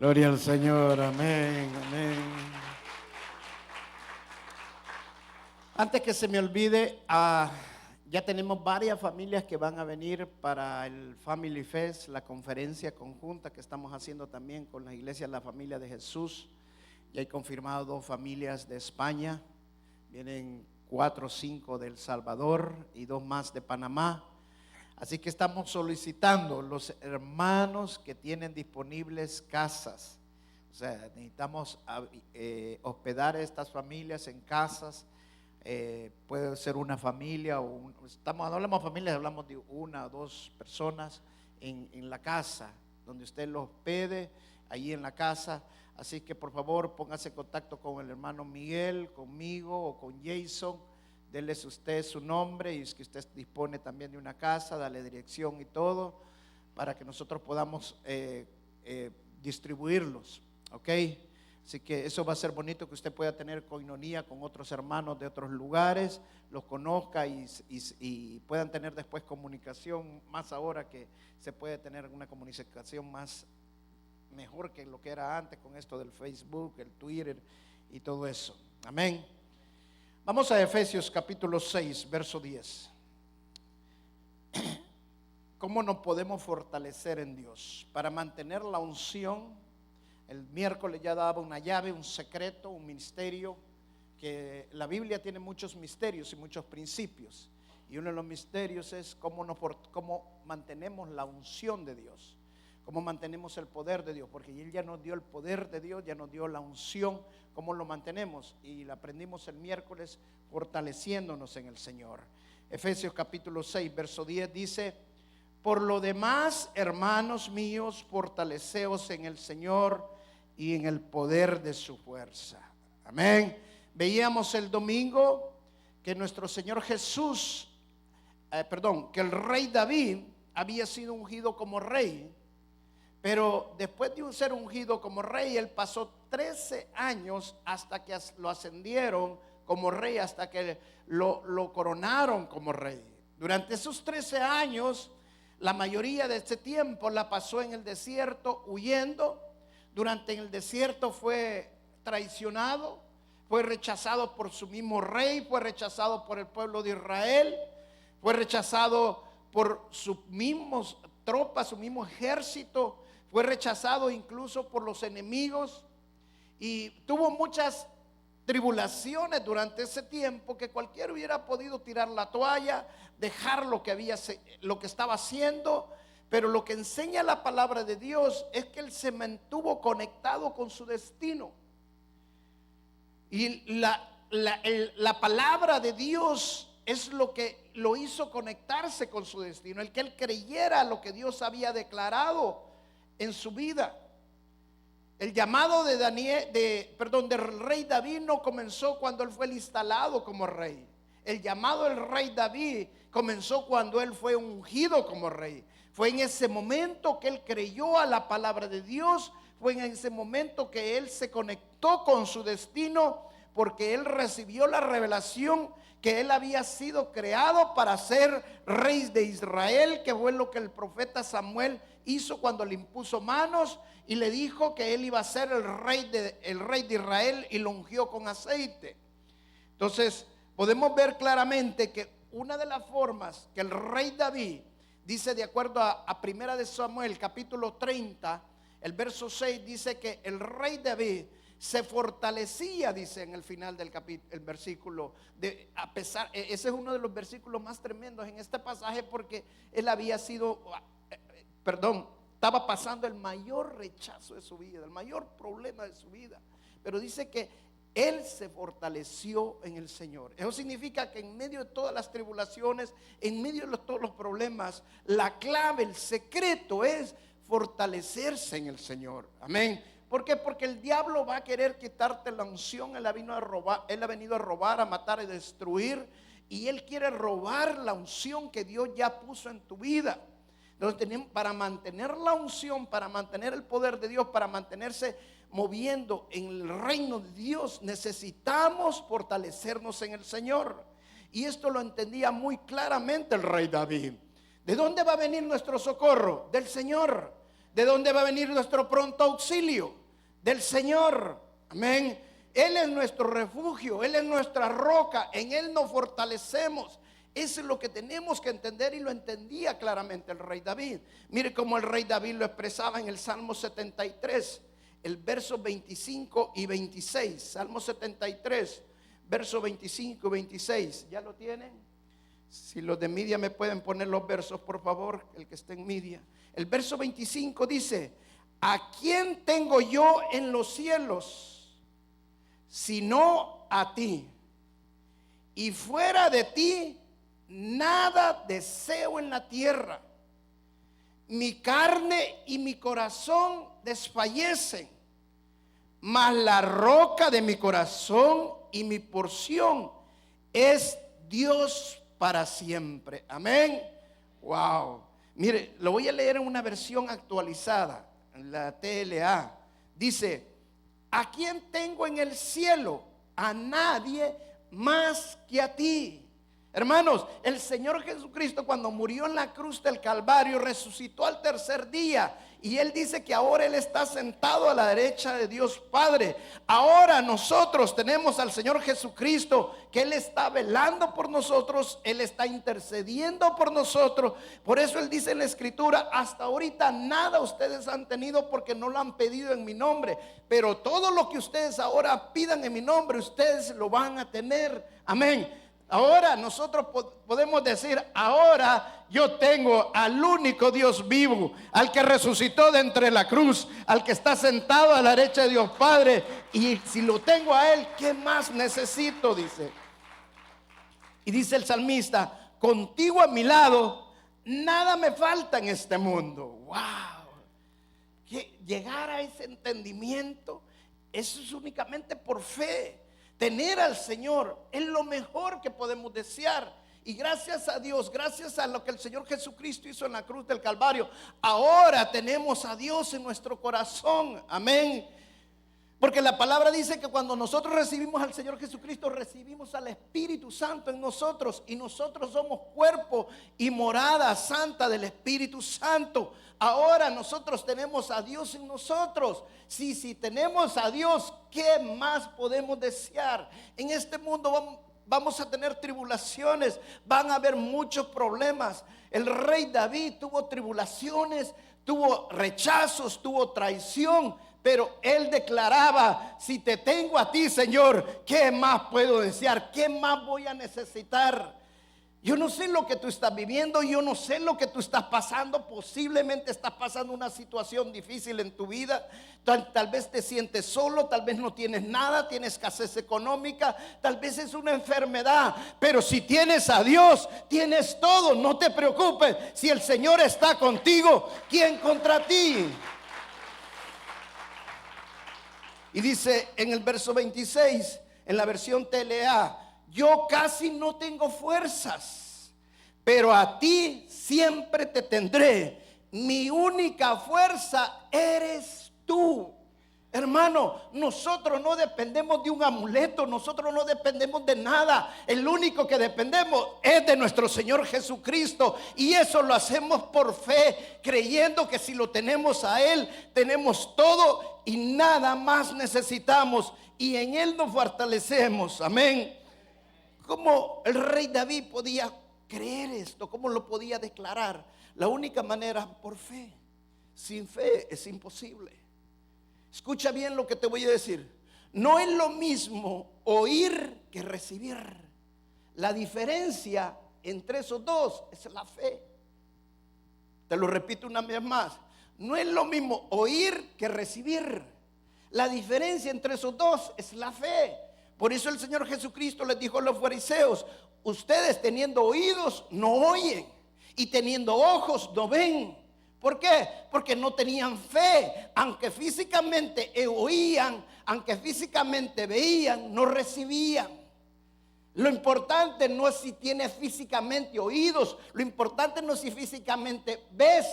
Gloria al Señor, amén, amén. Antes que se me olvide, ya tenemos varias familias que van a venir para el Family Fest, la conferencia conjunta que estamos haciendo también con la iglesia La Familia de Jesús. Ya hay confirmado 2 familias de España, vienen 4 o 5 de El Salvador y 2 más de Panamá. Así que estamos solicitando los hermanos que tienen disponibles casas. O sea, necesitamos hospedar a estas familias en casas. Puede ser una familia o no hablamos de familias, hablamos de 1 o 2 personas en la casa, donde usted los hospede, ahí en la casa. Así que por favor póngase en contacto con el hermano Miguel, conmigo o con Jason. Déles usted su nombre y es que usted dispone también de una casa, dale dirección y todo para que nosotros podamos distribuirlos, ¿ok? Así que eso va a ser bonito, que usted pueda tener coinonía con otros hermanos de otros lugares, los conozca y puedan tener después comunicación, más ahora que se puede tener una comunicación más mejor que lo que era antes con esto del Facebook, el Twitter y todo eso. Amén. Vamos a Efesios capítulo 6, verso 10. ¿Cómo nos podemos fortalecer en Dios? Para mantener la unción. El miércoles ya daba una llave, un secreto, un misterio, que la Biblia tiene muchos misterios y muchos principios. Y uno de los misterios es cómo mantenemos la unción de Dios. Cómo mantenemos el poder de Dios, porque Él ya nos dio el poder de Dios, ya nos dio la unción. Cómo lo mantenemos, y la aprendimos el miércoles, fortaleciéndonos en el Señor. Efesios capítulo 6, verso 10 dice: por lo demás, hermanos míos, fortaleceos en el Señor y en el poder de su fuerza. Amén. Veíamos el domingo que nuestro Señor Jesús, que el rey David había sido ungido como rey. Pero después de ser ungido como rey, él pasó 13 años hasta que lo ascendieron como rey, hasta que lo coronaron como rey. Durante esos 13 años, la mayoría de ese tiempo la pasó en el desierto huyendo. Durante el desierto fue traicionado, fue rechazado por su mismo rey, fue rechazado por el pueblo de Israel, fue rechazado por sus mismos tropas, su mismo ejército. Fue rechazado incluso por los enemigos y tuvo muchas tribulaciones durante ese tiempo, que cualquiera hubiera podido tirar la toalla, dejar lo que estaba haciendo. Pero lo que enseña la palabra de Dios es que él se mantuvo conectado con su destino. Y la palabra de Dios es lo que lo hizo conectarse con su destino, el que él creyera lo que Dios había declarado en su vida. El llamado del rey David no comenzó cuando él fue instalado como rey. El llamado del rey David comenzó cuando él fue ungido como rey. Fue en ese momento que él creyó a la palabra de Dios. Fue en ese momento que él se conectó con su destino, porque él recibió la revelación que él había sido creado para ser rey de Israel, que fue lo que el profeta Samuel hizo cuando le impuso manos y le dijo que él iba a ser el rey de Israel, y lo ungió con aceite. Entonces podemos ver claramente que una de las formas que el rey David dice, de acuerdo a Primera de Samuel capítulo 30, el verso 6, dice que el rey David se fortalecía, dice en el final del capítulo, el versículo, ese es uno de los versículos más tremendos en este pasaje, porque él estaba pasando el mayor rechazo de su vida, el mayor problema de su vida. Pero dice que él se fortaleció en el Señor. Eso significa que en medio de todas las tribulaciones, en medio de todos los problemas, la clave, el secreto es fortalecerse en el Señor. Amén. ¿Por qué? Porque el diablo va a querer quitarte la unción. Él ha venido a robar, a matar, a destruir. Y él quiere robar la unción que Dios ya puso en tu vida. Entonces, para mantener la unción, para mantener el poder de Dios, para mantenerse moviendo en el reino de Dios, necesitamos fortalecernos en el Señor. Y esto lo entendía muy claramente el rey David. ¿De dónde va a venir nuestro socorro? Del Señor. ¿De dónde va a venir nuestro pronto auxilio? Del Señor. Amén. Él es nuestro refugio, Él es nuestra roca, en Él nos fortalecemos. Eso es lo que tenemos que entender, y lo entendía claramente el rey David. Mire cómo el rey David lo expresaba en el Salmo 73, el verso 25 y 26. Salmo 73, verso 25 y 26. ¿Ya lo tienen? Si los de media me pueden poner los versos, por favor, el que esté en media. El verso 25 dice: ¿a quién tengo yo en los cielos sino a ti? Y fuera de ti nada deseo en la tierra. Mi carne y mi corazón desfallecen, mas la roca de mi corazón y mi porción es Dios para siempre. Amén. Wow. Mire, lo voy a leer en una versión actualizada, en la TLA. Dice: ¿a quién tengo en el cielo? A nadie más que a ti. Hermanos, el Señor Jesucristo, cuando murió en la cruz del Calvario, resucitó al tercer día, y Él dice que ahora Él está sentado a la derecha de Dios Padre. Ahora nosotros tenemos al Señor Jesucristo, que Él está velando por nosotros, Él está intercediendo por nosotros. Por eso Él dice en la Escritura: hasta ahorita nada ustedes han tenido porque no lo han pedido en mi nombre, pero todo lo que ustedes ahora pidan en mi nombre, ustedes lo van a tener. Amén. Ahora nosotros podemos decir: ahora yo tengo al único Dios vivo, al que resucitó de entre la cruz, al que está sentado a la derecha de Dios Padre. Y si lo tengo a Él, ¿qué más necesito? Dice. Y dice el salmista: contigo a mi lado, nada me falta en este mundo. Wow. Que llegar a ese entendimiento, eso es únicamente por fe. Tener al Señor es lo mejor que podemos desear. Y gracias a Dios, gracias a lo que el Señor Jesucristo hizo en la cruz del Calvario, ahora tenemos a Dios en nuestro corazón. Amén. Porque la palabra dice que cuando nosotros recibimos al Señor Jesucristo, recibimos al Espíritu Santo en nosotros, y nosotros somos cuerpo y morada santa del Espíritu Santo. Ahora nosotros tenemos a Dios en nosotros. Si tenemos a Dios, ¿qué más podemos desear? En este mundo vamos a tener tribulaciones, van a haber muchos problemas. El rey David tuvo tribulaciones, tuvo rechazos, tuvo traición, pero él declaraba: si te tengo a ti, Señor, ¿qué más puedo desear? ¿Qué más voy a necesitar? Yo no sé lo que tú estás viviendo, yo no sé lo que tú estás pasando. Posiblemente estás pasando una situación difícil en tu vida. Tal vez te sientes solo, tal vez no tienes nada, tienes escasez económica, tal vez es una enfermedad. Pero si tienes a Dios, tienes todo. No te preocupes. Si el Señor está contigo, ¿quién contra ti? Y dice en el verso 26, en la versión TLA: yo casi no tengo fuerzas, pero a ti siempre te tendré. Mi única fuerza eres tú. Hermano, nosotros no dependemos de un amuleto, nosotros no dependemos de nada. El único que dependemos es de nuestro Señor Jesucristo, y eso lo hacemos por fe, creyendo que si lo tenemos a Él, tenemos todo y nada más necesitamos, y en Él nos fortalecemos. Amén. ¿Cómo el rey David podía creer esto? ¿Cómo lo podía declarar? La única manera, por fe. Sin fe es imposible. Escucha bien lo que te voy a decir. No es lo mismo oír que recibir. La diferencia entre esos dos es la fe. Te lo repito una vez más. No es lo mismo oír que recibir. La diferencia entre esos dos es la fe. Por eso el Señor Jesucristo les dijo a los fariseos: ustedes teniendo oídos no oyen, y teniendo ojos no ven. ¿Por qué? Porque no tenían fe. Aunque físicamente oían, aunque físicamente veían, no recibían. Lo importante no es si tienes físicamente oídos, lo importante no es si físicamente ves.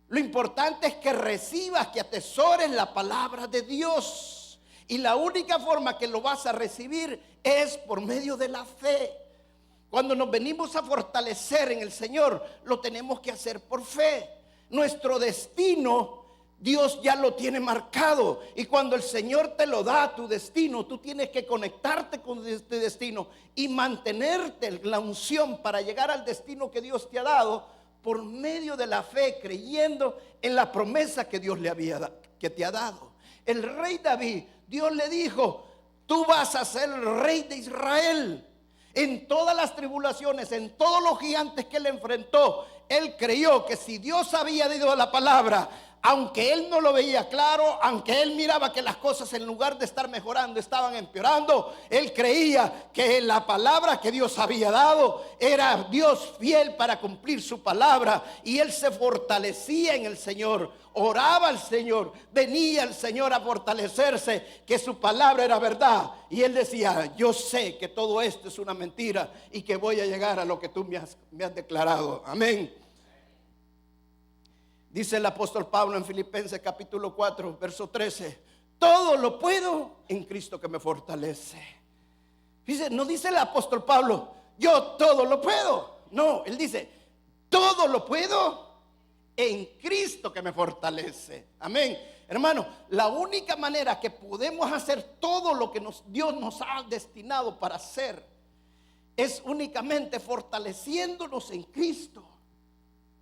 Lo importante es que recibas, que atesores la palabra de Dios. Y la única forma que lo vas a recibir es por medio de la fe. Cuando nos venimos a fortalecer en el Señor, lo tenemos que hacer por fe. Nuestro destino Dios ya lo tiene marcado, y cuando el Señor te lo da, tu destino, tú tienes que conectarte con este destino y mantenerte en la unción para llegar al destino que Dios te ha dado por medio de la fe, creyendo en la promesa que Dios que te ha dado. El rey David, Dios le dijo: tú vas a ser el rey de Israel. En todas las tribulaciones, en todos los gigantes que él enfrentó, él creyó que si Dios había dado la palabra, aunque él no lo veía claro, aunque él miraba que las cosas en lugar de estar mejorando estaban empeorando, él creía que la palabra que Dios había dado era Dios fiel para cumplir su palabra, y él se fortalecía en el Señor, oraba al Señor, venía el Señor a fortalecerse, que su palabra era verdad, y él decía: yo sé que todo esto es una mentira y que voy a llegar a lo que tú me has declarado. Amén. Dice el apóstol Pablo en Filipenses capítulo 4, verso 13: todo lo puedo en Cristo que me fortalece. Dice, no dice el apóstol Pablo: yo todo lo puedo. No, él dice: todo lo puedo en Cristo que me fortalece. Amén. Hermano, la única manera que podemos hacer todo lo que Dios nos ha destinado para hacer es únicamente fortaleciéndonos en Cristo,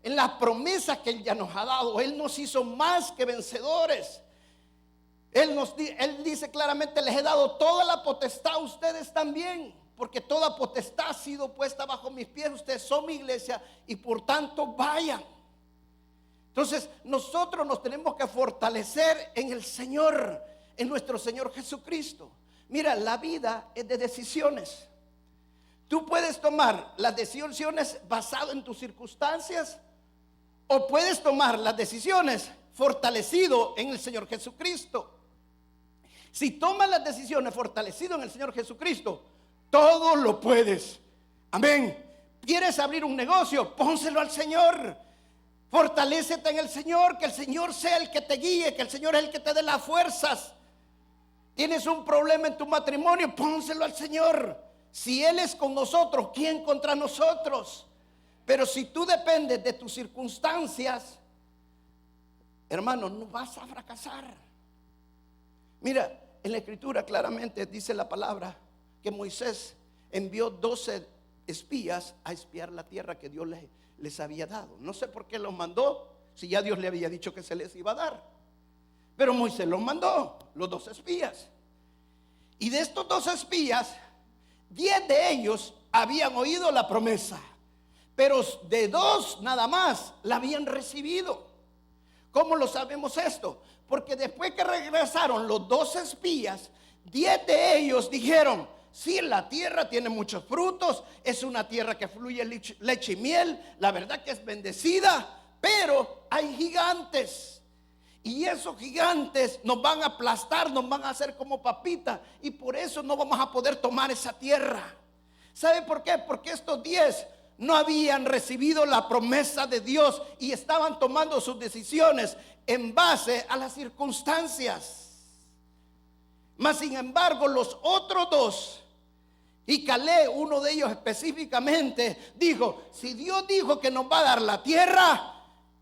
en las promesas que Él ya nos ha dado. Él nos hizo más que vencedores. Él dice claramente: les he dado toda la potestad a ustedes también, porque toda potestad ha sido puesta bajo mis pies. Ustedes son mi iglesia y por tanto vayan. Entonces nosotros nos tenemos que fortalecer en el Señor, en nuestro Señor Jesucristo. Mira, la vida es de decisiones. Tú puedes tomar las decisiones basadas en tus circunstancias, o puedes tomar las decisiones fortalecido en el Señor Jesucristo. Si tomas las decisiones fortalecido en el Señor Jesucristo, todo lo puedes. Amén. ¿Quieres abrir un negocio? Pónselo al Señor. Fortalécete en el Señor, que el Señor sea el que te guíe, que el Señor es el que te dé las fuerzas. Tienes un problema en tu matrimonio, pónselo al Señor. Si Él es con nosotros, ¿quién contra nosotros? Pero si tú dependes de tus circunstancias, hermano, no vas a fracasar. Mira, en la Escritura claramente dice la palabra que Moisés envió 12 espías a espiar la tierra que Dios les había dado. No sé por qué los mandó, si ya Dios le había dicho que se les iba a dar. Pero Moisés los mandó, los 12 espías. Y de estos 12 espías, 10 de ellos habían oído la promesa, pero de 2 nada más la habían recibido. ¿Cómo lo sabemos esto? Porque después que regresaron los 12 espías, 10 de ellos dijeron: sí, la tierra tiene muchos frutos, es una tierra que fluye leche y miel, la verdad que es bendecida, pero hay gigantes. Y esos gigantes nos van a aplastar, nos van a hacer como papita, y por eso no vamos a poder tomar esa tierra. ¿Sabe por qué? Porque estos 10 no habían recibido la promesa de Dios y estaban tomando sus decisiones en base a las circunstancias. Mas sin embargo, los otros 2, y Caleb, uno de ellos específicamente, dijo: si Dios dijo que nos va a dar la tierra,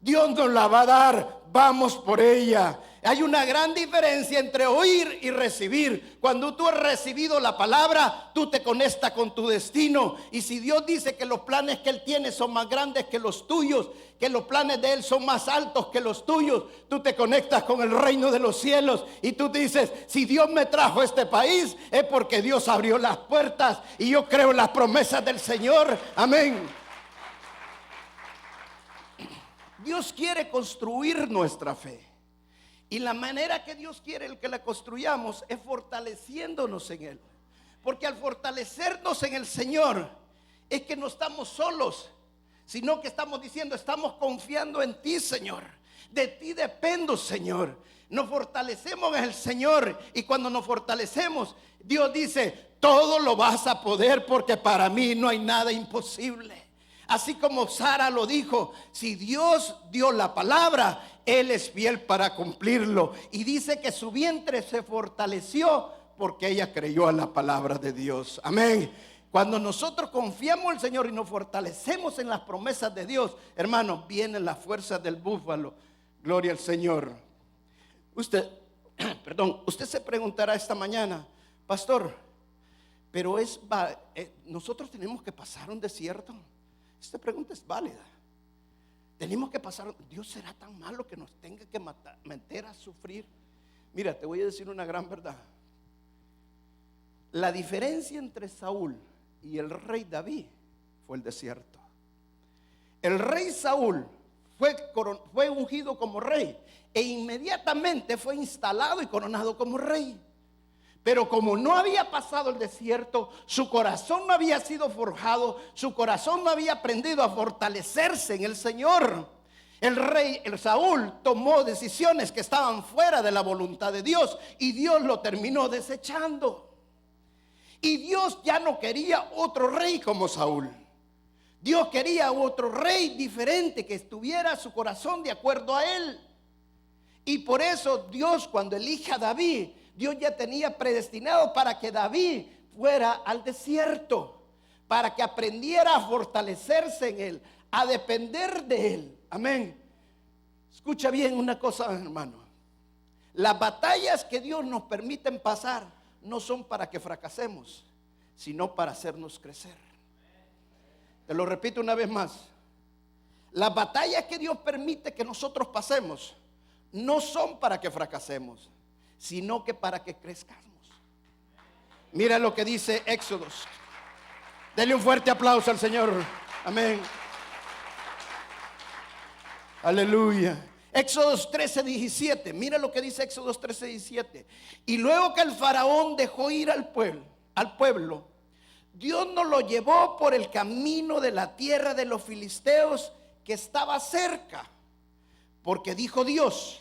Dios nos la va a dar, vamos por ella. Hay una gran diferencia entre oír y recibir. Cuando tú has recibido la palabra, tú te conectas con tu destino. Y si Dios dice que los planes que Él tiene son más grandes que los tuyos, que los planes de Él son más altos que los tuyos, tú te conectas con el reino de los cielos. Y tú dices: si Dios me trajo a este país, es porque Dios abrió las puertas. Y yo creo en las promesas del Señor. Amén. Dios quiere construir nuestra fe. Y la manera que Dios quiere que la construyamos es fortaleciéndonos en Él. Porque al fortalecernos en el Señor, es que no estamos solos, sino que estamos diciendo: estamos confiando en ti, Señor. De ti dependo, Señor. Nos fortalecemos en el Señor. Y cuando nos fortalecemos, Dios dice: todo lo vas a poder, porque para mí no hay nada imposible. Así como Sara lo dijo: si Dios dio la palabra, Él es fiel para cumplirlo. Y dice que su vientre se fortaleció porque ella creyó a la palabra de Dios. Amén. Cuando nosotros confiamos en el Señor y nos fortalecemos en las promesas de Dios, hermanos, vienen las fuerzas del búfalo. Gloria al Señor. Usted se preguntará esta mañana, pastor, pero nosotros tenemos que pasar un desierto. Esta pregunta es válida. Tenemos que pasar. Dios será tan malo que nos tenga que meter a sufrir. Mira, te voy a decir una gran verdad. La diferencia entre Saúl y el rey David fue el desierto. El rey Saúl fue ungido como rey e inmediatamente fue instalado y coronado como rey. Pero como no había pasado el desierto, su corazón no había sido forjado, su corazón no había aprendido a fortalecerse en el Señor. El Saúl tomó decisiones que estaban fuera de la voluntad de Dios y Dios lo terminó desechando. Y Dios ya no quería otro rey como Saúl. Dios quería otro rey diferente que estuviera su corazón de acuerdo a él. Y por eso Dios, cuando elige a David, Dios ya tenía predestinado para que David fuera al desierto, para que aprendiera a fortalecerse en él, a depender de él. Amén. Escucha bien una cosa, hermano. Las batallas que Dios nos permite pasar no son para que fracasemos, sino para hacernos crecer. Te lo repito una vez más. Las batallas que Dios permite que nosotros pasemos no son para que fracasemos, sino que para que crezcamos. Mira lo que dice Éxodos. Dele un fuerte aplauso al Señor. Amén. Aleluya. Éxodos 13:17. Mira lo que dice Éxodos 13:17. Y luego que el faraón dejó ir al pueblo, Dios nos lo llevó por el camino de la tierra de los filisteos que estaba cerca. Porque dijo Dios,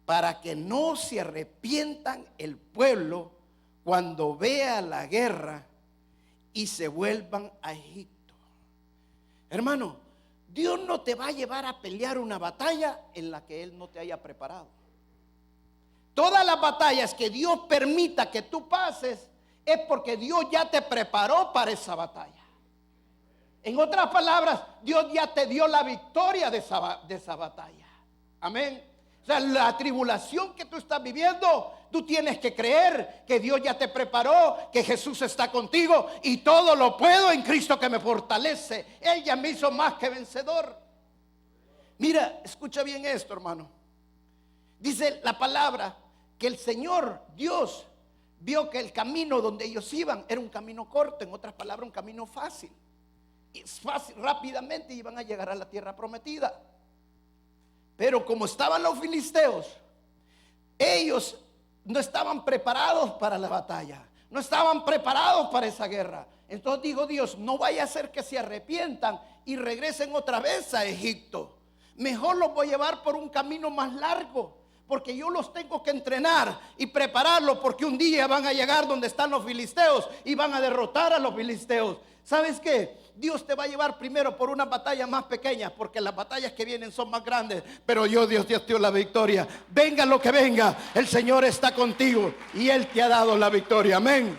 para que no se arrepientan el pueblo cuando vea la guerra y se vuelvan a Egipto. Hermano, Dios no te va a llevar a pelear una batalla en la que Él no te haya preparado. Todas las batallas que Dios permita que tú pases es porque Dios ya te preparó para esa batalla. En otras palabras, Dios ya te dio la victoria de esa batalla. Amén. O sea, la tribulación que tú estás viviendo, tú tienes que creer que Dios ya te preparó, que Jesús está contigo y todo lo puedo en Cristo que me fortalece. Él ya me hizo más que vencedor. Mira, escucha bien esto, hermano. Dice la palabra que el Señor Dios vio que el camino donde ellos iban era un camino corto, en otras palabras, un camino fácil. Y fácil, rápidamente iban a llegar a la tierra prometida. Pero como estaban los filisteos, ellos no estaban preparados para la batalla, no estaban preparados para esa guerra. Entonces dijo Dios, no vaya a ser que se arrepientan y regresen otra vez a Egipto. Mejor los voy a llevar por un camino más largo, porque yo los tengo que entrenar y prepararlos, porque un día van a llegar donde están los filisteos y van a derrotar a los filisteos. ¿Sabes qué? Dios te va a llevar primero por unas batallas más pequeñas, porque las batallas que vienen son más grandes. Pero Dios te dio la victoria. Venga lo que venga, el Señor está contigo y Él te ha dado la victoria. Amén.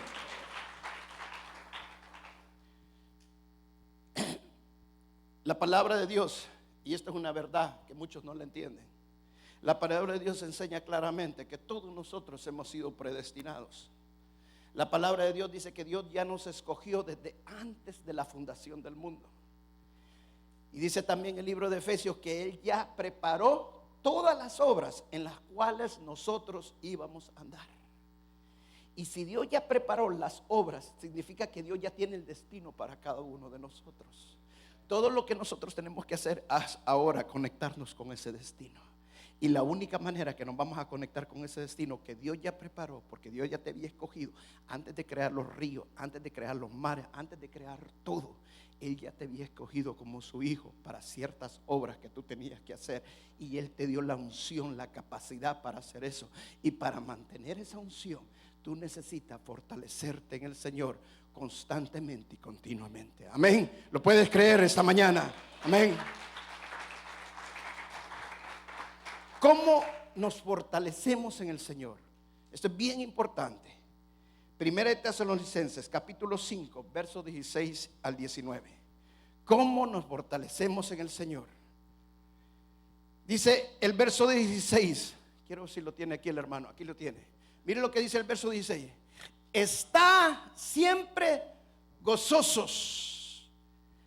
La palabra de Dios, y esto es una verdad que muchos no la entienden. La palabra de Dios enseña claramente que todos nosotros hemos sido predestinados. La palabra de Dios dice que Dios ya nos escogió desde antes de la fundación del mundo. Y dice también el libro de Efesios que Él ya preparó todas las obras en las cuales nosotros íbamos a andar. Y si Dios ya preparó las obras, significa que Dios ya tiene el destino para cada uno de nosotros. Todo lo que nosotros tenemos que hacer es ahora conectarnos con ese destino. Y la única manera que nos vamos a conectar con ese destino que Dios ya preparó, porque Dios ya te había escogido antes de crear los ríos, antes de crear los mares, antes de crear todo. Él ya te había escogido como su hijo para ciertas obras que tú tenías que hacer. Y Él te dio la unción, la capacidad para hacer eso. Y para mantener esa unción, tú necesitas fortalecerte en el Señor constantemente y continuamente. Amén. ¿Lo puedes creer esta mañana? Amén. ¿Cómo nos fortalecemos en el Señor? Esto es bien importante. Primera de Tesalonicenses, capítulo 5, versos 16 al 19. ¿Cómo nos fortalecemos en el Señor? Dice el verso 16. Quiero ver si lo tiene aquí el hermano. Aquí lo tiene. Mire lo que dice el verso 16. Está siempre gozosos.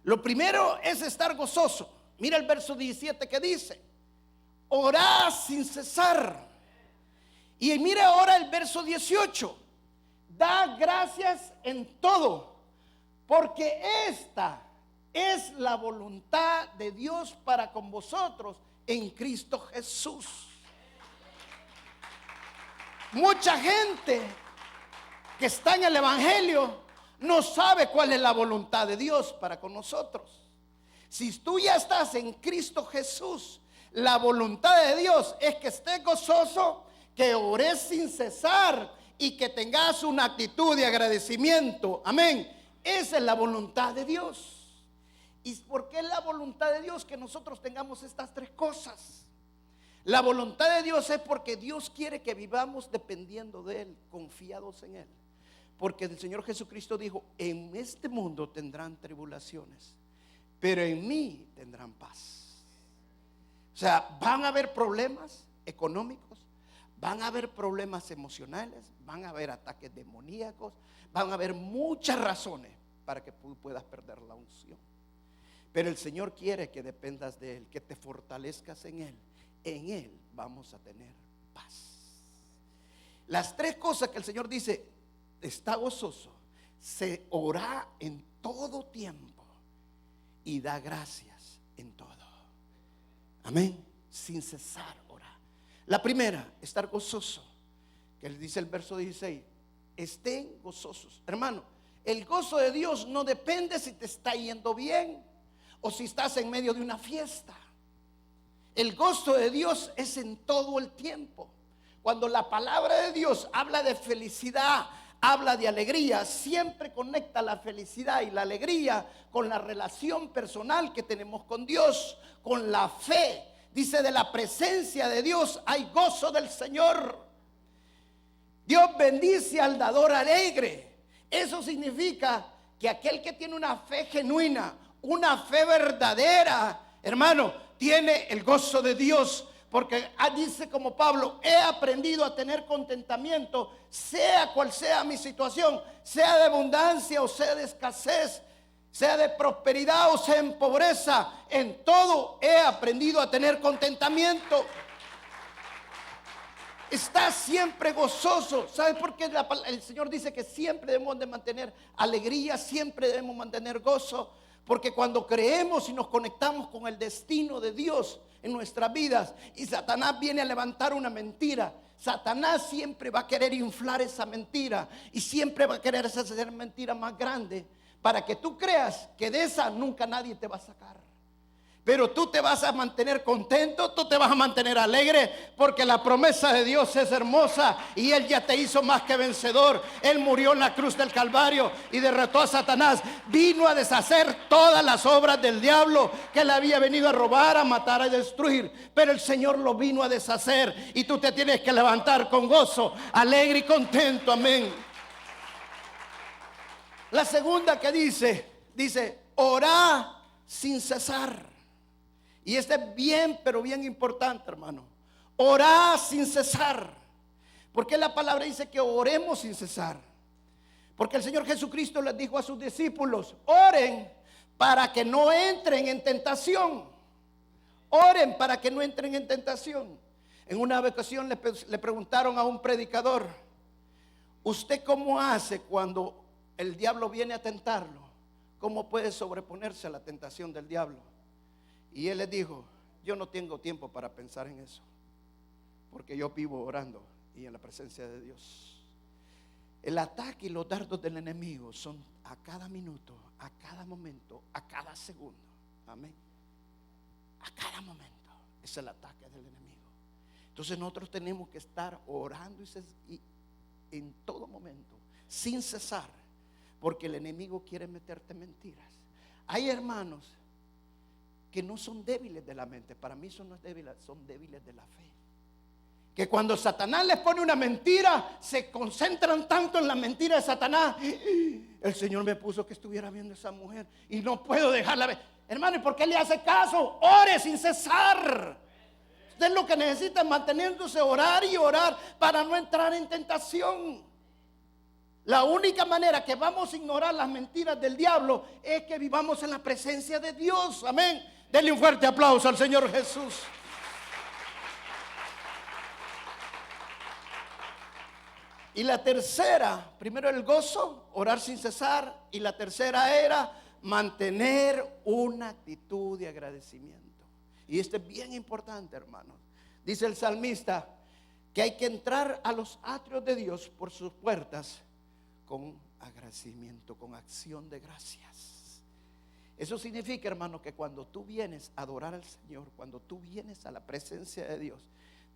Lo primero es estar gozoso. Mira el verso 17 que dice: orad sin cesar. Y mire ahora el verso 18: da gracias en todo, porque esta es la voluntad de Dios para con vosotros en Cristo Jesús. Mucha gente que está en el Evangelio no sabe cuál es la voluntad de Dios para con nosotros. Si tú ya estás en Cristo Jesús, la voluntad de Dios es que estés gozoso, que ores sin cesar y que tengas una actitud de agradecimiento. Amén. Esa es la voluntad de Dios. ¿Y por qué es la voluntad de Dios que nosotros tengamos estas tres cosas? La voluntad de Dios es porque Dios quiere que vivamos dependiendo de Él, confiados en Él. Porque el Señor Jesucristo dijo: en este mundo tendrán tribulaciones, pero en mí tendrán paz. O sea, van a haber problemas económicos, van a haber problemas emocionales, van a haber ataques demoníacos, van a haber muchas razones para que tú puedas perder la unción. Pero el Señor quiere que dependas de Él, que te fortalezcas en Él. En Él vamos a tener paz. Las tres cosas que el Señor dice: está gozoso, se ora en todo tiempo y da gracias en todo. Amén. Sin cesar orar. La primera, estar gozoso, que le dice el verso 16: estén gozosos. Hermano, el gozo de Dios no depende si te está yendo bien o si estás en medio de una fiesta. El gozo de Dios es en todo el tiempo. Cuando la palabra de Dios habla de felicidad, habla de alegría, siempre conecta la felicidad y la alegría con la relación personal que tenemos con Dios, con la fe. Dice: de la presencia de Dios hay gozo del Señor. Dios bendice al dador alegre. Eso significa que aquel que tiene una fe genuina, una fe verdadera, hermano, tiene el gozo de Dios. Porque dice como Pablo: he aprendido a tener contentamiento, sea cual sea mi situación, sea de abundancia o sea de escasez, sea de prosperidad o sea en pobreza, en todo he aprendido a tener contentamiento. Está siempre gozoso. ¿Sabe por qué el Señor dice que siempre debemos de mantener alegría, siempre debemos mantener gozo? Porque cuando creemos y nos conectamos con el destino de Dios en nuestras vidas y Satanás viene a levantar una mentira, Satanás siempre va a querer inflar esa mentira y siempre va a querer hacer mentira más grande para que tú creas que de esa nunca nadie te va a sacar. Pero tú te vas a mantener contento, tú te vas a mantener alegre, porque la promesa de Dios es hermosa y Él ya te hizo más que vencedor. Él murió en la cruz del Calvario y derrotó a Satanás. Vino a deshacer todas las obras del diablo que le había venido a robar, a matar, a destruir. Pero el Señor lo vino a deshacer y tú te tienes que levantar con gozo, alegre y contento. Amén. La segunda que dice: orá sin cesar. Y este es bien, pero bien importante, hermano. Orá sin cesar. Porque la palabra dice que oremos sin cesar. Porque el Señor Jesucristo les dijo a sus discípulos: oren para que no entren en tentación. Oren para que no entren en tentación. En una ocasión le preguntaron a un predicador: ¿usted cómo hace cuando el diablo viene a tentarlo? ¿Cómo puede sobreponerse a la tentación del diablo? Y él les dijo: yo no tengo tiempo para pensar en eso, porque yo vivo orando y en la presencia de Dios. El ataque y los dardos del enemigo son a cada minuto, a cada momento, a cada segundo. Amén. A cada momento es el ataque del enemigo. Entonces nosotros tenemos que estar orando y en todo momento, sin cesar, porque el enemigo quiere meterte mentiras. Hay hermanos que no son débiles de la mente. Para mí son no débiles, son débiles de la fe. que cuando Satanás les pone una mentira, se concentran tanto en la mentira de Satanás. El Señor me puso que estuviera viendo a esa mujer y no puedo dejarla ver. Hermano, ¿y por qué le hace caso? Ore sin cesar. Usted lo que necesita es manteniéndose, orar y orar para no entrar en tentación. La única manera que vamos a ignorar las mentiras del diablo es que vivamos en la presencia de Dios. Amén. Denle un fuerte aplauso al Señor Jesús. Y la tercera, primero el gozo, orar sin cesar. Y la tercera era mantener una actitud de agradecimiento. Y esto es bien importante, hermanos. Dice el salmista que hay que entrar a los atrios de Dios por sus puertas con agradecimiento, con acción de gracias. Eso significa, hermano, que cuando tú vienes a adorar al Señor, cuando tú vienes a la presencia de Dios,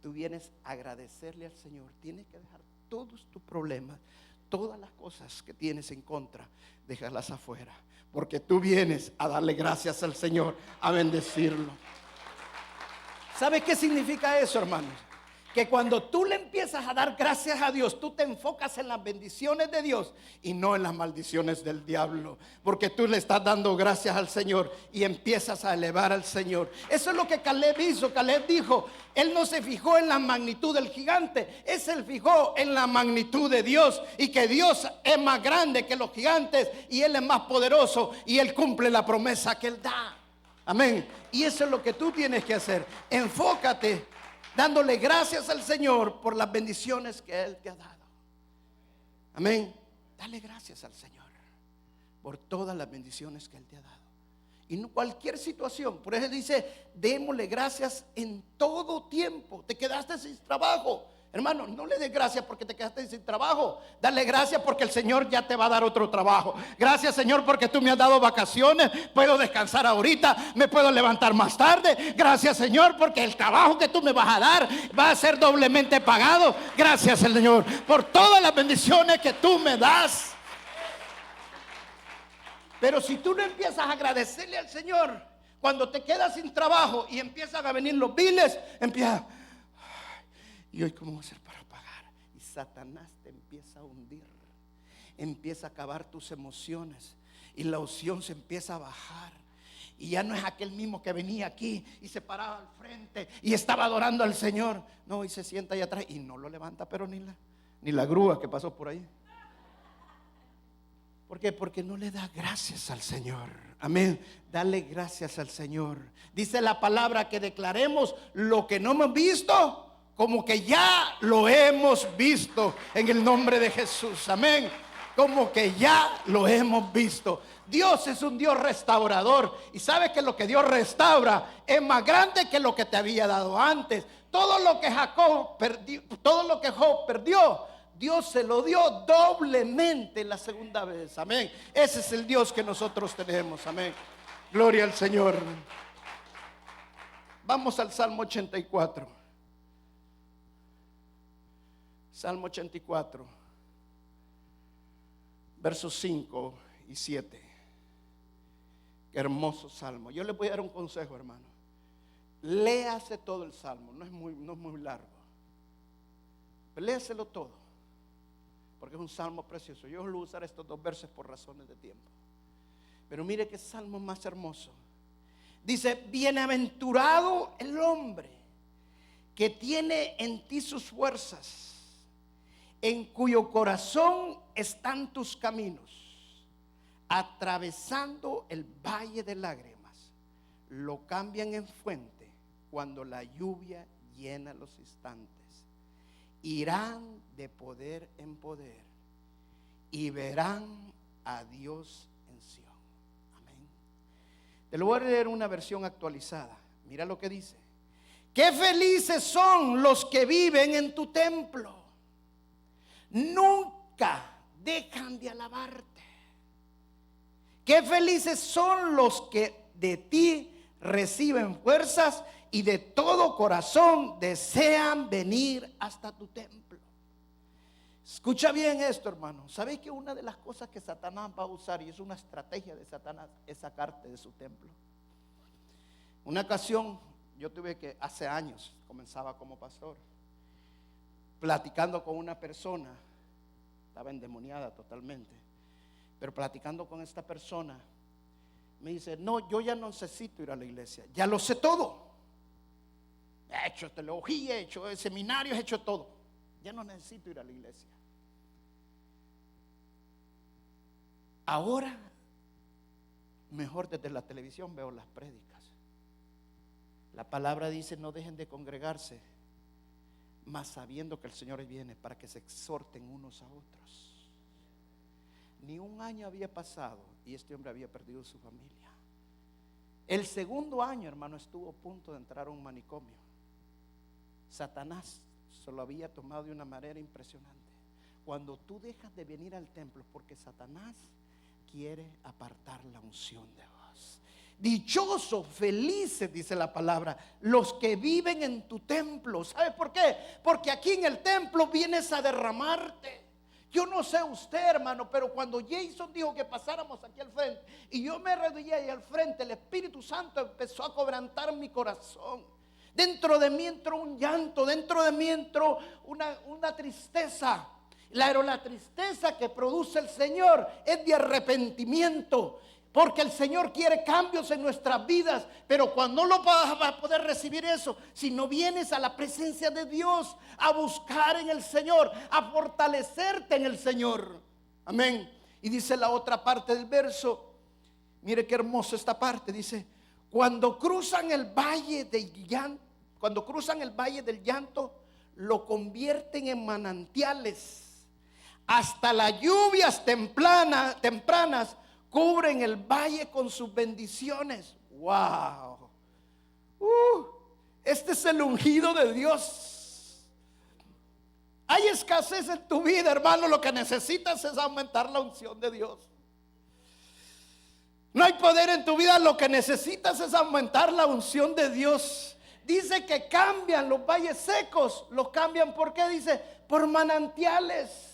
tú vienes a agradecerle al Señor. Tienes que dejar todos tus problemas, todas las cosas que tienes en contra, déjalas afuera, porque tú vienes a darle gracias al Señor, a bendecirlo. ¿Sabes qué significa eso, hermanos? Que cuando tú le empiezas a dar gracias a Dios, tú te enfocas en las bendiciones de Dios y no en las maldiciones del diablo, porque tú le estás dando gracias al Señor y empiezas a elevar al Señor. Eso es lo que Caleb hizo. Caleb dijo, él no se fijó en la magnitud del gigante, él se fijó en la magnitud de Dios, y que Dios es más grande que los gigantes y él es más poderoso y él cumple la promesa que él da. Amén. Y eso es lo que tú tienes que hacer. Enfócate dándole gracias al Señor por las bendiciones que Él te ha dado. Amén. Dale gracias al Señor por todas las bendiciones que Él te ha dado. Y no cualquier situación. Por eso dice, démosle gracias en todo tiempo. Te quedaste sin trabajo. Hermano, no le des gracias porque te quedaste sin trabajo. Dale gracias porque el Señor ya te va a dar otro trabajo. Gracias, Señor, porque tú me has dado vacaciones. Puedo descansar ahorita, me puedo levantar más tarde. Gracias, Señor, porque el trabajo que tú me vas a dar va a ser doblemente pagado. Gracias, Señor, por todas las bendiciones que tú me das. Pero si tú no empiezas a agradecerle al Señor, cuando te quedas sin trabajo y empiezan a venir los biles, empieza... ¿Y hoy cómo voy a hacer para pagar? Y Satanás te empieza a hundir, empieza a acabar tus emociones y la unción se empieza a bajar. Y ya no es aquel mismo que venía aquí y se paraba al frente y estaba adorando al Señor. No, y se sienta ahí atrás y no lo levanta, pero ni la grúa que pasó por ahí. ¿Por qué? Porque no le da gracias al Señor. Amén. Dale gracias al Señor. Dice la palabra que declaremos lo que no hemos visto como que ya lo hemos visto en el nombre de Jesús. Amén. Como que ya lo hemos visto. Dios es un Dios restaurador. Y sabes que lo que Dios restaura es más grande que lo que te había dado antes. Todo lo que Jacob perdió, todo lo que Job perdió, Dios se lo dio doblemente la segunda vez. Amén. Ese es el Dios que nosotros tenemos. Amén. Gloria al Señor. Vamos al Salmo 84. Salmo 84, versos 5 y 7. Qué hermoso salmo. Yo le voy a dar un consejo, hermano. Léase todo el salmo, no es muy largo. Pero léaselo todo, porque es un salmo precioso. Yo voy a usar estos dos versos por razones de tiempo. Pero mire qué salmo más hermoso. Dice, bienaventurado el hombre que tiene en ti sus fuerzas, en cuyo corazón están tus caminos, atravesando el valle de lágrimas, lo cambian en fuente cuando la lluvia llena los instantes. Irán de poder en poder y verán a Dios en Sión. Amén. Te lo voy a leer una versión actualizada. Mira lo que dice. Qué felices son los que viven en tu templo. Nunca dejan de alabarte. Qué felices son los que de ti reciben fuerzas y de todo corazón desean venir hasta tu templo. Escucha bien esto, hermano. ¿Sabéis que una de las cosas que Satanás va a usar, y es una estrategia de Satanás, es sacarte de su templo? Una ocasión, yo tuve que, hace años, comenzaba como pastor, platicando con una persona, estaba endemoniada totalmente, pero platicando con esta persona, me dice: no, yo ya no necesito ir a la iglesia, ya lo sé todo. He hecho teología, he hecho seminarios, he hecho todo. Ya no necesito ir a la iglesia. Ahora, mejor desde la televisión veo las prédicas. La palabra dice: no dejen de congregarse, mas sabiendo que el Señor viene, para que se exhorten unos a otros. Ni un año había pasado y este hombre había perdido su familia. El segundo año, hermano, estuvo a punto de entrar a un manicomio. Satanás se lo había tomado de una manera impresionante. Cuando tú dejas de venir al templo, porque Satanás quiere apartar la unción de vos. Dichosos, felices, dice la palabra, los que viven en tu templo. ¿Sabes por qué? Porque aquí en el templo vienes a derramarte. Yo no sé usted, hermano, pero cuando Jason dijo que pasáramos aquí al frente y yo me arrodillé ahí al frente, el Espíritu Santo empezó a quebrantar mi corazón. Dentro de mí entró un llanto, dentro de mí entró una tristeza. Pero la tristeza que produce el Señor es de arrepentimiento, porque el Señor quiere cambios en nuestras vidas. Pero cuando no lo vas a poder recibir eso, si no vienes a la presencia de Dios, a buscar en el Señor, a fortalecerte en el Señor. Amén. Y dice la otra parte del verso, mire qué hermoso esta parte, dice: cuando cruzan el valle del llanto, lo convierten en manantiales. Hasta las lluvias tempranas cubren el valle con sus bendiciones. Wow. Este es el ungido de Dios. Hay escasez en tu vida, hermano. Lo que necesitas es aumentar la unción de Dios. No hay poder en tu vida, lo que necesitas es aumentar la unción de Dios. Dice que cambian los valles secos. Los cambian, ¿por qué? Dice, por manantiales.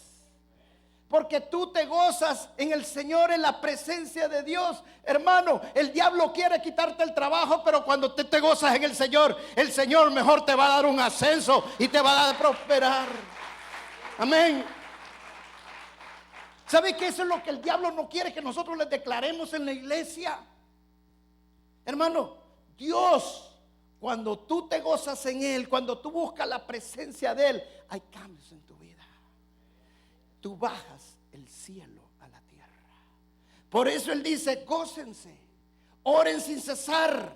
Porque tú te gozas en el Señor, en la presencia de Dios. Hermano, el diablo quiere quitarte el trabajo, pero cuando te gozas en el Señor mejor te va a dar un ascenso y te va a dar prosperar. Amén. ¿Sabe que eso es lo que el diablo no quiere que nosotros les declaremos en la iglesia? Hermano, Dios, cuando tú te gozas en Él, cuando tú buscas la presencia de Él, hay cambios en tu vida. Tú bajas el cielo a la tierra. Por eso Él dice: gócense, oren sin cesar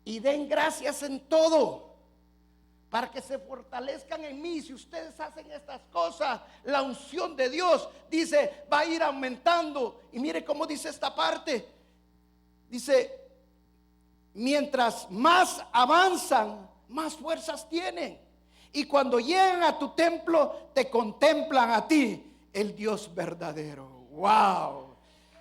y den gracias en todo, para que se fortalezcan en mí. Si ustedes hacen estas cosas, la unción de Dios, dice, va a ir aumentando. Y mire cómo dice esta parte. Dice, mientras más avanzan, más fuerzas tienen. Y cuando llegan a tu templo, te contemplan a ti, el Dios verdadero. Wow.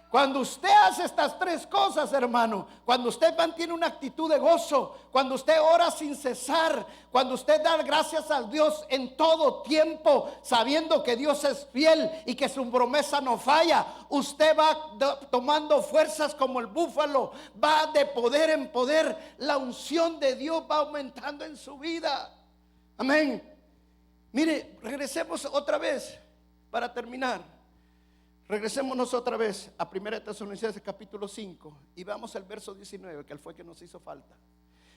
Cuando usted hace estas tres cosas, hermano, cuando usted mantiene una actitud de gozo, cuando usted ora sin cesar, cuando usted da gracias a Dios en todo tiempo, sabiendo que Dios es fiel y que su promesa no falla, usted va tomando fuerzas como el búfalo, va de poder en poder. La unción de Dios va aumentando en su vida. Amén. Mire, regresemos otra vez para terminar. Regresémonos otra vez a 1 Tesalonicenses capítulo 5 y vamos al verso 19, que fue que nos hizo falta.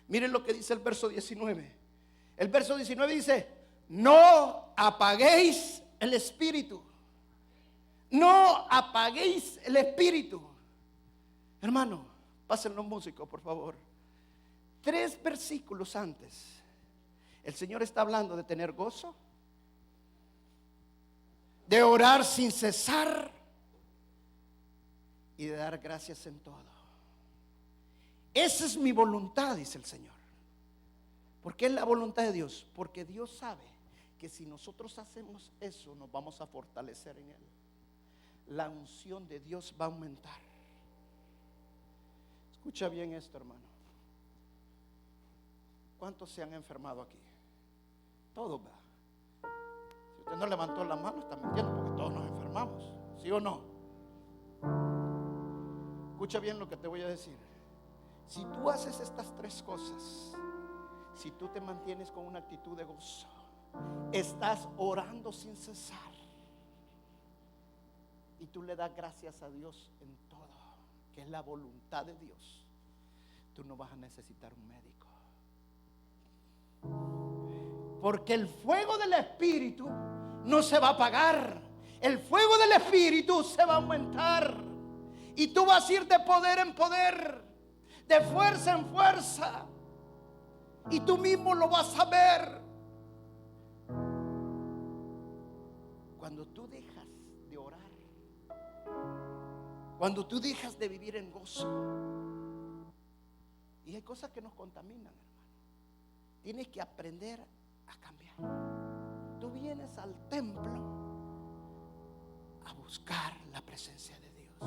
Miren lo que dice el verso 19. El verso 19 dice: no apaguéis el espíritu. No apaguéis el espíritu. Hermano, pasen los músicos, por favor. 3 versículos antes, el Señor está hablando de tener gozo, de orar sin cesar y de dar gracias en todo. Esa es mi voluntad, dice el Señor. ¿Por qué es la voluntad de Dios? Porque Dios sabe que si nosotros hacemos eso, nos vamos a fortalecer en Él. La unción de Dios va a aumentar. Escucha bien esto, hermano. ¿Cuántos se han enfermado aquí? Todos, ¿verdad? Si usted no levantó la mano, está mintiendo, porque todos nos enfermamos. ¿Sí o no? Escucha bien lo que te voy a decir. Si tú haces estas 3 cosas, si tú te mantienes con una actitud de gozo, estás orando sin cesar y tú le das gracias a Dios en todo, que es la voluntad de Dios, tú no vas a necesitar un médico. Porque el fuego del Espíritu no se va a apagar. El fuego del Espíritu se va a aumentar. Y tú vas a ir de poder en poder, de fuerza en fuerza. Y tú mismo lo vas a ver. Cuando tú dejas de orar, cuando tú dejas de vivir en gozo. Y hay cosas que nos contaminan, hermano. Tienes que aprender a cambiar. Tú vienes al templo a buscar la presencia de Dios.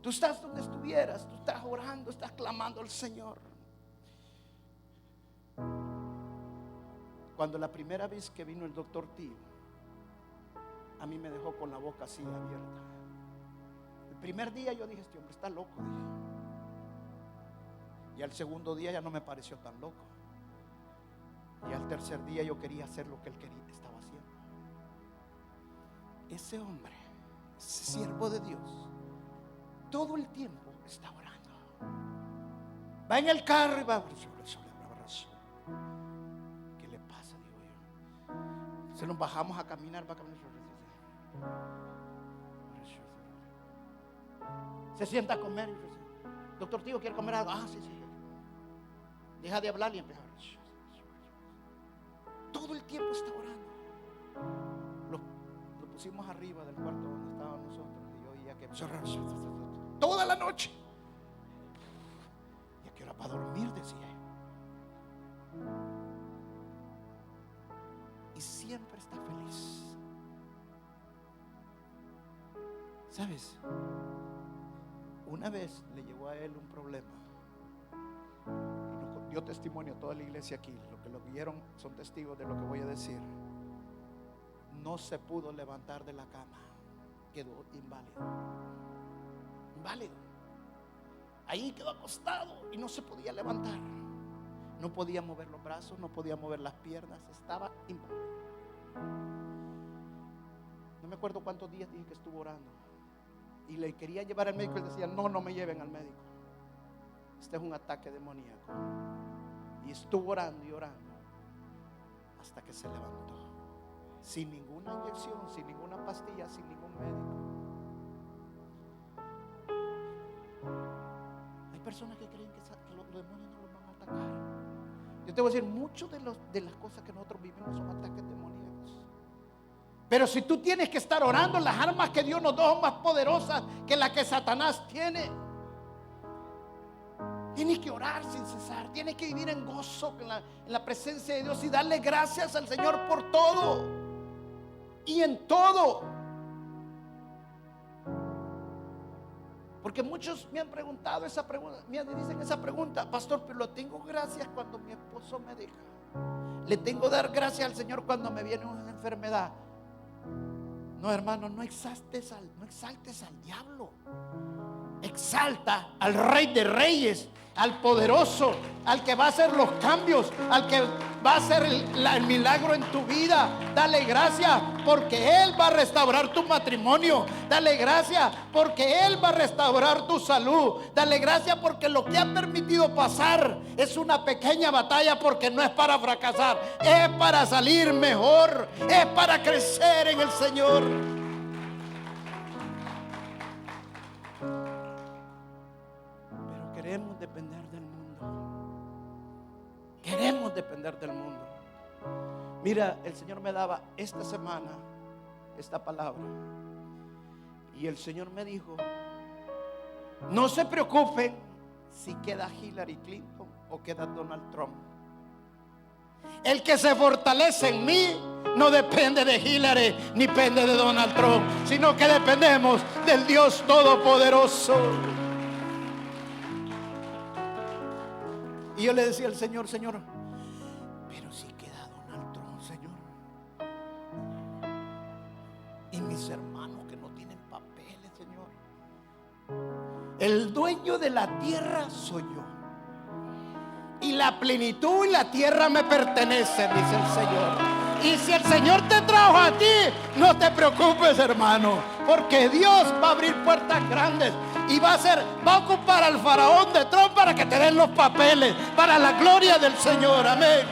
Tú estás donde estuvieras, tú estás orando, estás clamando al Señor. Cuando la primera vez que vino el doctor Tío, a mí me dejó con la boca así abierta. El primer día yo dije, este hombre está loco, dije. Y al segundo día ya no me pareció tan loco. Y al tercer día yo quería hacer lo que él estaba haciendo. Ese hombre, ese siervo de Dios, todo el tiempo está orando. Va en el carro y va. ¿Qué le pasa? Digo yo. Se nos bajamos a caminar, va a caminar. Se sienta a comer. Doctor Tío, ¿quiere comer algo? Ah, sí. Deja de hablar y empieza. Todo el tiempo está orando. Lo pusimos arriba del cuarto donde estábamos nosotros. Y yo oía que toda la noche. ¿Y a qué hora va a dormir? Decía. Y siempre está feliz. ¿Sabes? Una vez le llegó a él un problema. Y nos dio testimonio a toda la iglesia aquí. Los que lo vieron son testigos de lo que voy a decir. No se pudo levantar de la cama. Quedó inválido. Inválido. Ahí quedó acostado y no se podía levantar. No podía mover los brazos, no podía mover las piernas. Estaba inválido. No me acuerdo cuántos días dije que estuvo orando. Y le quería llevar al médico y él decía, no me lleven al médico. Este es un ataque demoníaco. Y estuvo orando y orando hasta que se levantó. Sin ninguna inyección, sin ninguna pastilla, sin ningún médico. Hay personas que creen que los demonios no los van a atacar. Yo te voy a decir, muchas de las cosas que nosotros vivimos son ataques demoníacos. Pero si tú tienes que estar orando, las armas que Dios nos da son más poderosas que las que Satanás tiene. Tienes que orar sin cesar. Tienes que vivir en gozo en la presencia de Dios y darle gracias al Señor por todo y en todo. Porque muchos me han preguntado esa pregunta, me dicen esa pregunta, pastor, pero lo tengo gracias cuando mi esposo me deja. Le tengo que dar gracias al Señor cuando me viene una enfermedad. No, hermano, no exaltes al diablo. Exalta al Rey de Reyes, al poderoso, al que va a hacer los cambios, al que va a hacer el milagro en tu vida. Dale gracias porque Él va a restaurar tu matrimonio. Dale gracias porque Él va a restaurar tu salud. Dale gracias porque lo que ha permitido pasar es una pequeña batalla, porque no es para fracasar, es para salir mejor, es para crecer en el Señor. Queremos depender del mundo. Queremos depender del mundo. Mira, el Señor me daba esta semana esta palabra. Y el Señor me dijo, no se preocupen si queda Hillary Clinton o queda Donald Trump. El que se fortalece en mí no depende de Hillary ni depende de Donald Trump, sino que dependemos del Dios Todopoderoso. Y yo le decía al Señor, Señor, pero si queda Donald Trump, Señor, y mis hermanos que no tienen papeles, Señor, el dueño de la tierra soy yo, y la plenitud y la tierra me pertenecen, dice el Señor. Y si el Señor te trajo a ti, no te preocupes, hermano, porque Dios va a abrir puertas grandes y va a ocupar al faraón de Tron para que te den los papeles para la gloria del Señor. Amén.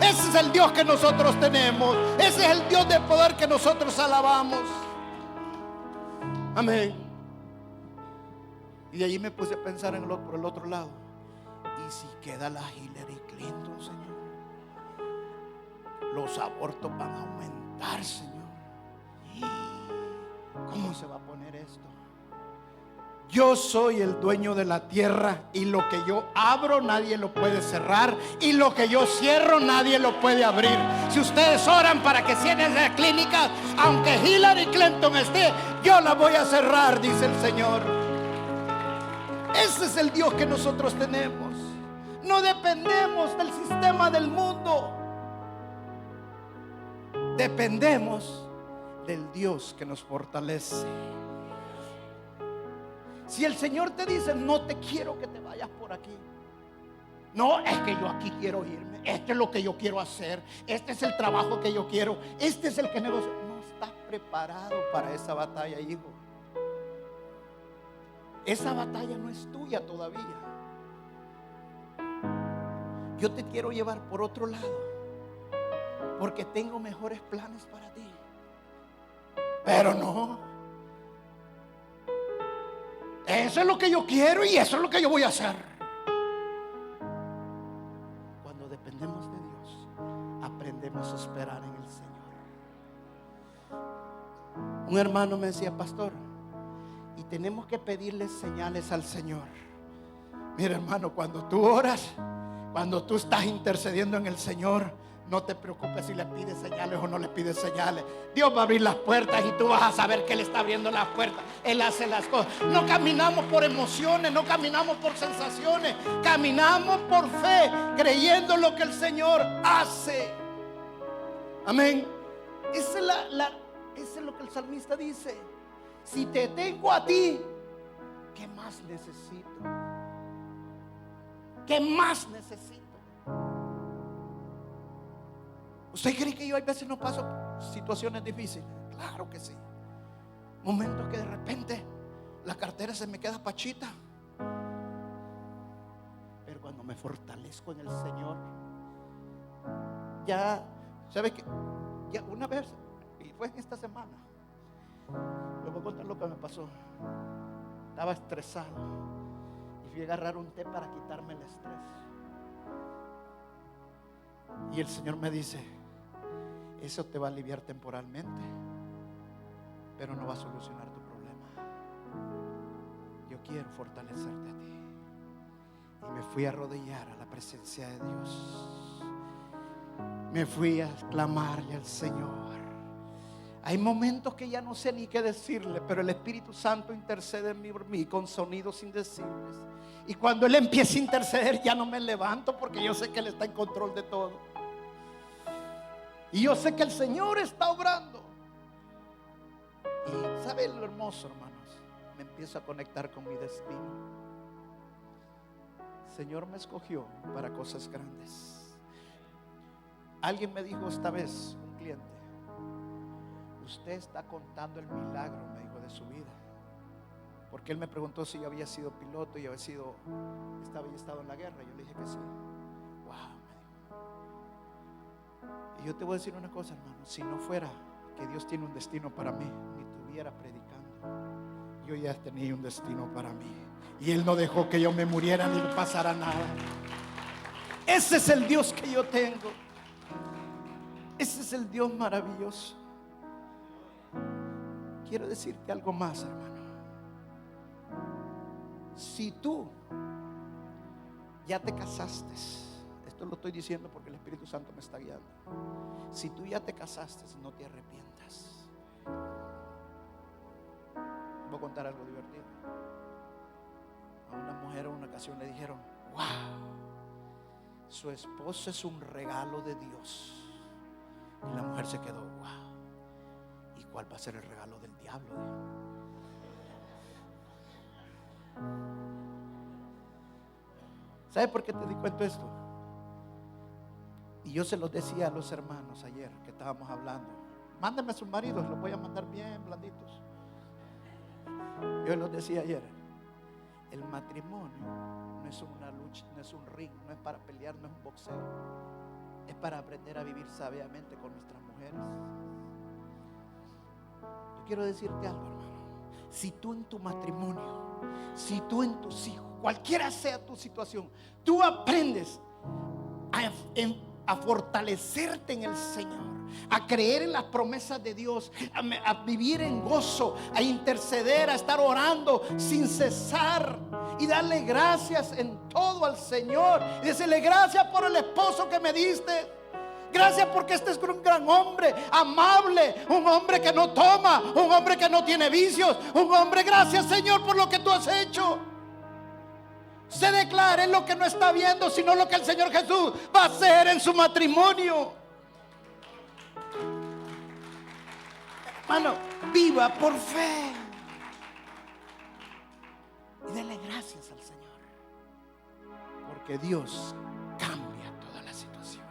Ese es el Dios que nosotros tenemos. Ese es el Dios de poder que nosotros alabamos. Amén. Y de allí me puse a pensar por el otro lado. ¿Y si queda la Hillary Clinton, Señor? Los abortos van a aumentar, Señor. ¿Cómo se va a poner esto? Yo soy el dueño de la tierra, y lo que yo abro nadie lo puede cerrar, y lo que yo cierro nadie lo puede abrir. Si ustedes oran para que cierren la clínica, aunque Hillary Clinton esté, yo la voy a cerrar, dice el Señor. Ese es el Dios que nosotros tenemos. No dependemos del sistema del mundo. Dependemos del Dios que nos fortalece. Si el Señor te dice: no te quiero que te vayas por aquí, no, es que yo aquí quiero irme, esto es lo que yo quiero hacer, este es el trabajo que yo quiero, este es el que negocio. No estás preparado para esa batalla, hijo. Esa batalla no es tuya todavía. Yo te quiero llevar por otro lado, porque tengo mejores planes para ti. Pero no, eso es lo que yo quiero y eso es lo que yo voy a hacer. Cuando dependemos de Dios, aprendemos a esperar en el Señor. Un hermano me decía: pastor, y tenemos que pedirle señales al Señor. Mira, hermano, cuando tú oras, cuando tú estás intercediendo en el Señor, no te preocupes si le pides señales o no le pides señales. Dios va a abrir las puertas y tú vas a saber que Él está abriendo las puertas. Él hace las cosas. No caminamos por emociones, no caminamos por sensaciones, caminamos por fe, creyendo lo que el Señor hace. Amén. Ese es lo que el salmista dice: si te tengo a ti, ¿qué más necesito? ¿Qué más necesito? ¿Usted cree que yo a veces no paso situaciones difíciles? Claro que sí. Momentos que de repente la cartera se me queda pachita. Pero cuando me fortalezco en el Señor, ya, ¿sabe qué? Ya una vez, y fue en esta semana, le voy a contar lo que me pasó. Estaba estresado y fui a agarrar un té para quitarme el estrés. Y el Señor me dice: eso te va a aliviar temporalmente, pero no va a solucionar tu problema. Yo quiero fortalecerte a ti. Y me fui a arrodillar a la presencia de Dios. Me fui a clamarle al Señor. Hay momentos que ya no sé ni qué decirle, pero el Espíritu Santo intercede en mí con sonidos indecibles. Y cuando Él empieza a interceder, ya no me levanto, porque yo sé que Él está en control de todo. Y yo sé que el Señor está obrando. Y ¿sabe lo hermoso, hermanos? Me empiezo a conectar con mi destino. El Señor me escogió para cosas grandes. Alguien me dijo esta vez, un cliente: usted está contando el milagro, me dijo, de su vida. Porque él me preguntó si yo había sido piloto y había estado en la guerra. Yo le dije que sí. Wow, me dijo. Y yo te voy a decir una cosa, hermano: si no fuera que Dios tiene un destino para mí, ni estuviera predicando. Yo ya tenía un destino para mí, y Él no dejó que yo me muriera ni me pasara nada. Ese es el Dios que yo tengo. Ese es el Dios maravilloso. Quiero decirte algo más, hermano. Si tú ya te casaste, esto lo estoy diciendo porque el Espíritu Santo me está guiando. Si tú ya te casaste, no te arrepientas. Voy a contar algo divertido. A una mujer en una ocasión le dijeron: wow, su esposo es un regalo de Dios. Y la mujer se quedó: wow, ¿y cuál va a ser el regalo del diablo? ¿Sabes por qué te di cuenta esto? Y yo se los decía a los hermanos ayer que estábamos hablando: mándenme a sus maridos, los voy a mandar bien blanditos. Yo les decía ayer: el matrimonio no es una lucha, no es un ring, no es para pelear, no es un boxeo. Es para aprender a vivir sabiamente con nuestras mujeres. Yo quiero decirte algo, hermano. Si tú en tu matrimonio, si tú en tus hijos, cualquiera sea tu situación, tú aprendes a fortalecerte en el Señor, a creer en las promesas de Dios, a vivir en gozo, a interceder, a estar orando sin cesar y darle gracias en todo al Señor, y decirle: gracias por el esposo que me diste. Gracias porque este es un gran hombre, amable, un hombre que no toma, un hombre que no tiene vicios, un hombre, gracias Señor por lo que tú has hecho. Se declare lo que no está viendo, sino lo que el Señor Jesús va a hacer en su matrimonio. Hermano, viva por fe y dele gracias al Señor, porque Dios cambia todas las situaciones.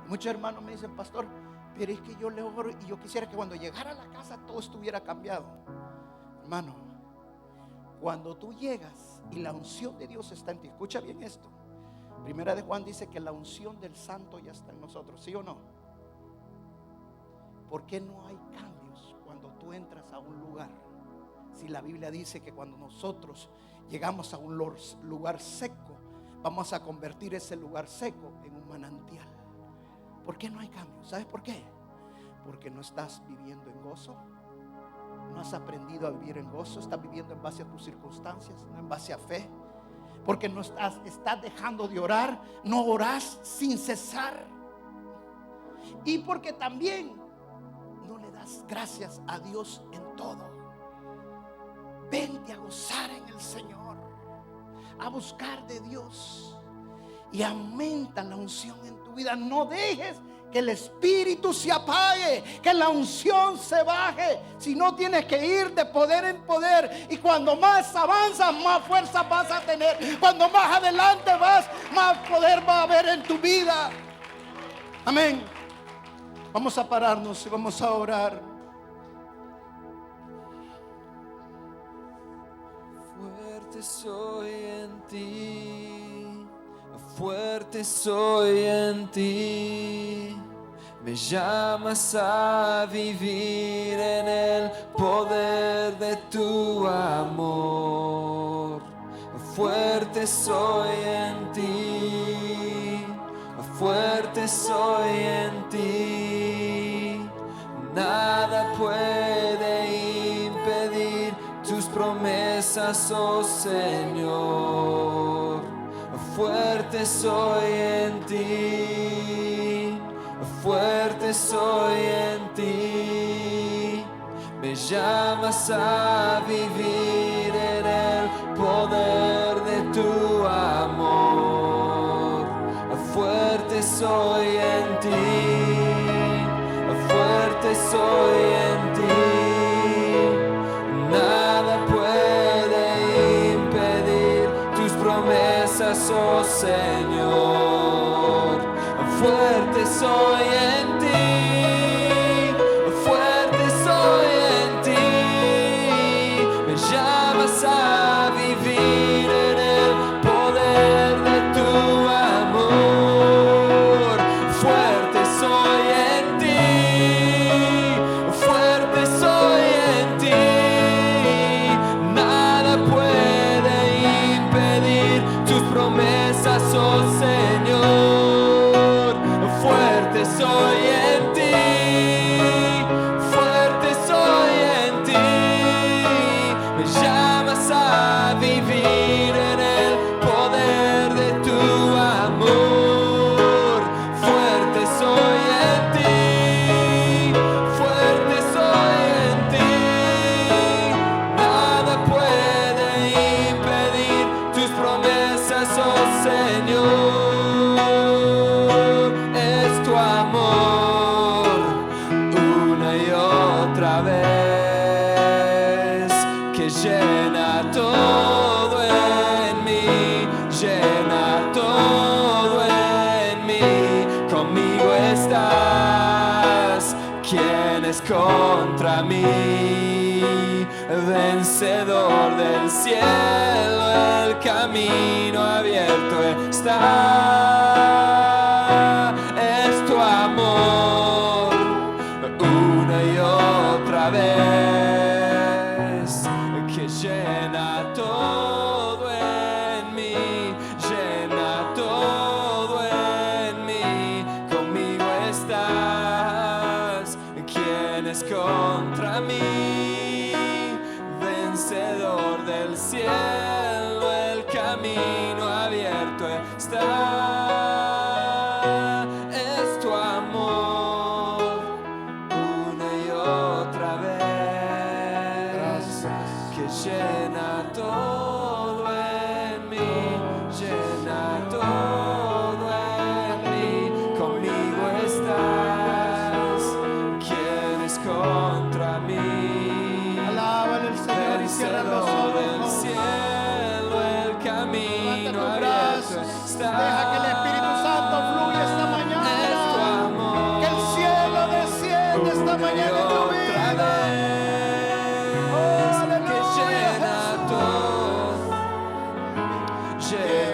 Muchos hermanos me dicen: pastor, pero es que yo le oro y yo quisiera que cuando llegara a la casa todo estuviera cambiado. Hermano, cuando tú llegas y la unción de Dios está en ti, escucha bien esto. Primera de Juan dice que la unción del Santo ya está en nosotros, ¿sí o no? ¿Por qué no hay cambios cuando tú entras a un lugar? Si la Biblia dice que cuando nosotros llegamos a un lugar seco, vamos a convertir ese lugar seco en un manantial. ¿Por qué no hay cambios? ¿Sabes por qué? Porque no estás viviendo en gozo. No has aprendido a vivir en gozo. Estás viviendo en base a tus circunstancias, no en base a fe. Porque no estás dejando de orar. No orás sin cesar. Y porque también no le das gracias a Dios en todo. Vente a gozar en el Señor, a buscar de Dios, y aumenta la unción en tu vida. No dejes que el espíritu se apague, que la unción se baje. Si no, tienes que ir de poder en poder, y cuando más avanzas, más fuerza vas a tener. Cuando más adelante vas, más poder va a haber en tu vida. Amén. Vamos a pararnos y vamos a orar. Fuerte soy en ti, fuerte soy en ti. Me llamas a vivir en el poder de tu amor. Fuerte soy en ti, fuerte soy en ti. Nada puede impedir tus promesas, oh Señor. Fuerte soy en ti, fuerte soy en ti. Me llamas a vivir en el poder de tu amor. Fuerte soy en ti, fuerte soy en ti. Nada puede impedir tus promesas, oh Señor. Fuerte soy en ti, fuerte soy en ti. Me llamas a vivir en el poder de tu amor. Fuerte soy en ti, fuerte soy en ti. Nada puede impedir tus promesas, oh Señor. Fuerte soy en ti, fuerte soy en ti. Me llamas a vivir en el poder de tu amor. Fuerte soy en ti, fuerte soy en ti. Nada puede impedir tus promesas, oh Señor. Es tu amor una y otra vez que llena todo en mí, llena todo en mí. contra mí, vencedor del cielo, el camino abierto está. Es tu amor una y otra vez que llena todo en mí, llena todo en mí. Conmigo estás. ¿Quién es contra mí? Vencedor del cielo, el camino abierto está. Es tu amor una y otra vez que llena todo en mí, llena todo en mí. Conmigo estás. ¿Quién es contra mí? Alábale al Señor y cierra los Vencedor del ojos. cielo, el camino Levanta tus abierto brazos. está. Deja que el Espíritu Santo fluya esta Es tu mañana. amor. Que el cielo descienda esta mañana en tu Otra vida. vez, que llena todo, llena